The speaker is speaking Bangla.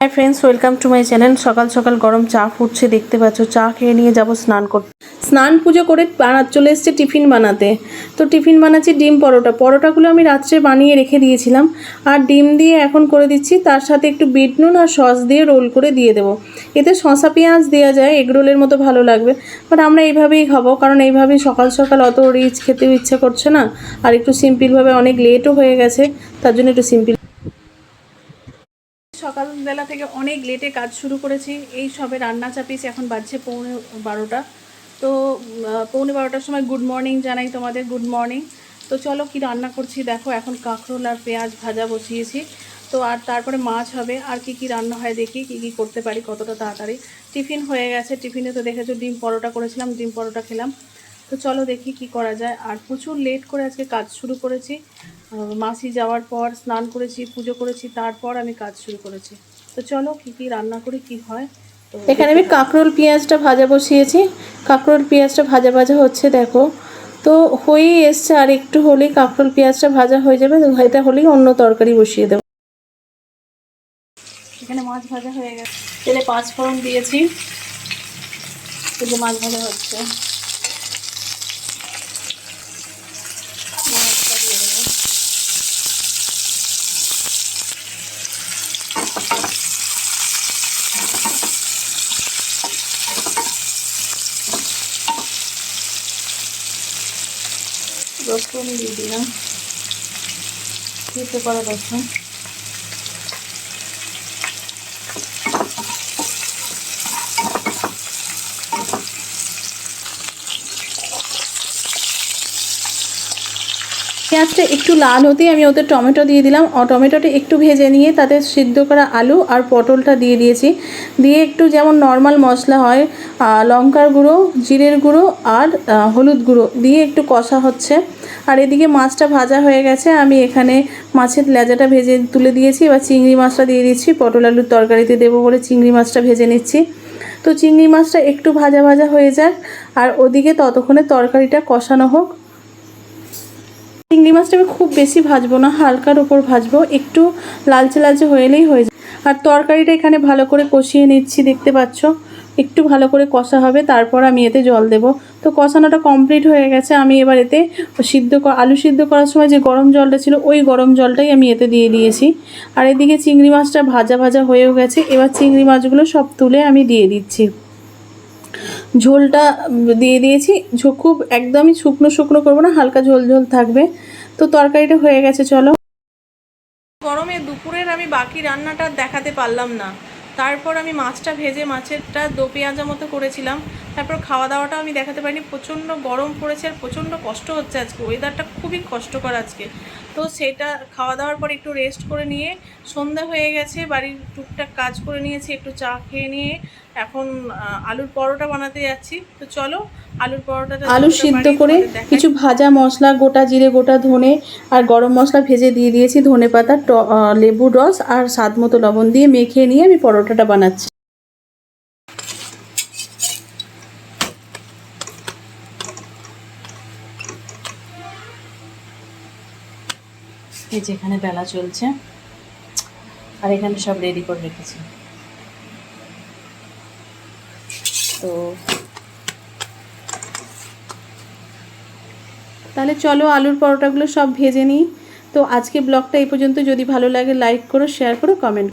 Hi friends, welcome to my channel. सकाल सकाल गरम चा फुटছে देखते पाচ্ছ। चा খেয়ে নিয়ে যাব স্নান করতে। স্নান পুজো করে চলে এসেছে টিফিন বানাতে। তো টিফিন বানাচ্ছি ডিম পরোটা। পরোটাগুলো আমি রাত্রে বানিয়ে রেখে দিয়েছিলাম, আর ডিম দিয়ে এখন করে দিচ্ছি। তার সাথে একটু বিট নুন আর সস দিয়ে রোল করে দিয়ে দেবো। এতে শসা পেঁয়াজ দেওয়া যায়, এগ রোলের মতো ভালো লাগবে, বাট আমরা এইভাবেই খাবো, কারণ এইভাবেই সকাল সকাল অত রিচ খেতেও ইচ্ছা করছে না, আর একটু সিম্পলভাবে অনেক লেটও হয়ে গেছে, তার জন্য একটু সিম্পল। সকালবেলা থেকে অনেক লেটে কাজ শুরু করেছি। এই সবে রান্না চাপিয়েছি, এখন বাজছে 11:15। তো 11:15টার সময় গুড মর্নিং জানাই তোমাদের, গুড মর্নিং। তো চলো কি রান্না করছি দেখো। এখন কাঁকরোল আর পেঁয়াজ ভাজা বসিয়েছি। তো আর তারপরে মাছ হবে, আর কি রান্না হয় দেখি কি করতে পারি কতটা তাড়াতাড়ি। টিফিন হয়ে গেছে, টিফিনে তো দেখেছো ডিম পরোটা করেছিলাম, ডিম পরোটা খেলাম। তো চলো দেখি কি করা যায়। আর প্রচুর লেট করে আজকে কাজ শুরু করেছি। মাসি যাওয়ার পর স্নান করেছি, পুজো করেছি, তারপর আমি কাজ শুরু করেছি। তো চলো কি রান্না করি কি হয়। তো এখানে আমি কাঁকরোল পেঁয়াজটা ভাজা বসিয়েছি। কাঁকরোল পেঁয়াজটা ভাজা ভাজা হচ্ছে দেখো। তো হয়েই এসছে, আর একটু হলেই কাঁকরোল পেঁয়াজটা ভাজা হয়ে যাবে। এটা হলেই অন্য তরকারি বসিয়ে দেবো। এখানে মাছ ভাজা হয়ে গেছে, তেলে 5 ফোড়ন দিয়েছি, কিন্তু মাছ ভাজা হচ্ছে। রসুন দিয়ে দিলাম, দিতে করা রসুন। পেঁয়াজটা একটু লাল হতেই আমি ওতে টমেটো দিয়ে দিলাম। টমেটোটা একটু ভেজে নিয়ে তাতে সিদ্ধ করা আলু আর পটলটা দিয়ে দিয়েছি। দিয়ে একটু যেমন নর্মাল মশলা হয়, লঙ্কার গুঁড়ো, জিরের গুঁড়ো আর হলুদ গুঁড়ো দিয়ে একটু কষা হচ্ছে। আর এদিকে মাছটা ভাজা হয়ে গেছে, আমি এখানে মাছের লেজাটা ভেজে তুলে দিয়েছি। এবার চিংড়ি মাছটা দিয়ে দিচ্ছি, পটল আলুর তরকারিতে দেবো বলে চিংড়ি মাছটা ভেজে নিচ্ছি। তো চিংড়ি মাছটা একটু ভাজা ভাজা হয়ে যাক, আর ওদিকে ততক্ষণে তরকারিটা কষানো হোক। চিংড়ি মাছটা আমি খুব বেশি ভাজবো না, হালকার উপর ভাজবো, একটু লালচে লালচে হয়েলেই হয়ে যায়। আর তরকারিটা এখানে ভালো করে কষিয়ে নিচ্ছি, দেখতে পাচ্ছ একটু ভালো করে কষা হবে, তারপর আমি এতে জল দেব। তো কষানোটা কমপ্লিট হয়ে গেছে। আমি এবার এতে আলু সিদ্ধ করার সময় যে গরম জলটা ছিল, ওই গরম জলটাই আমি এতে দিয়ে দিয়েছি। আর এদিকে চিংড়ি মাছটা ভাজা ভাজা হয়েও গেছে। এবার চিংড়ি মাছগুলো সব তুলে আমি দিয়ে দিচ্ছি। ঝোলটা দিয়ে দিয়েছি, খুব একদমই শুকনো শুকনো করবো না, হালকা ঝোল ঝোল থাকবে। তো তরকারিটা হয়ে গেছে। চলো, গরমে দুপুরের আমি বাকি রান্নাটা দেখাতে পারলাম না। তারপর আমি মাছটা ভেজে মাছেরটা দো পেঁয়াজা মতো করেছিলাম। তারপর খাওয়া দাওয়াটাও আমি দেখাতে পারিনি, প্রচণ্ড গরম পড়েছে আর প্রচণ্ড কষ্ট হচ্ছে আজকে, ওয়েদারটা খুবই কষ্টকর আজকে। তো সেটা খাওয়া দাওয়ার পর একটু রেস্ট করে নিয়ে সন্ধ্যা হয়ে গেছে, বাড়ির টুকটাক কাজ করে নিয়েছি, একটু চা খেয়ে নিয়ে এখন আলুর পরোটা বানাতে যাচ্ছি। তো চলো আলুর পরোটাটা, আলু সিদ্ধ করে কিছু ভাজা মশলা, গোটা জিরে, গোটা ধনে আর গরম মশলা ভেজে দিয়ে দিয়েছি, ধনে পাতা, লেবুর রস আর স্বাদ মতো লবণ দিয়ে মেখে নিয়ে আমি পরোটাটা বানাচ্ছি। এই যে এখানে বেলা চলছে, আর এখানে সব রেডি করে রেখেছি। তো তাহলে চলো আলুর পরোটাগুলো সব ভেজে নিই। তো আজকে ব্লগটা এই পর্যন্ত। যদি ভালো লাগে লাইক করো, শেয়ার করো, কমেন্ট।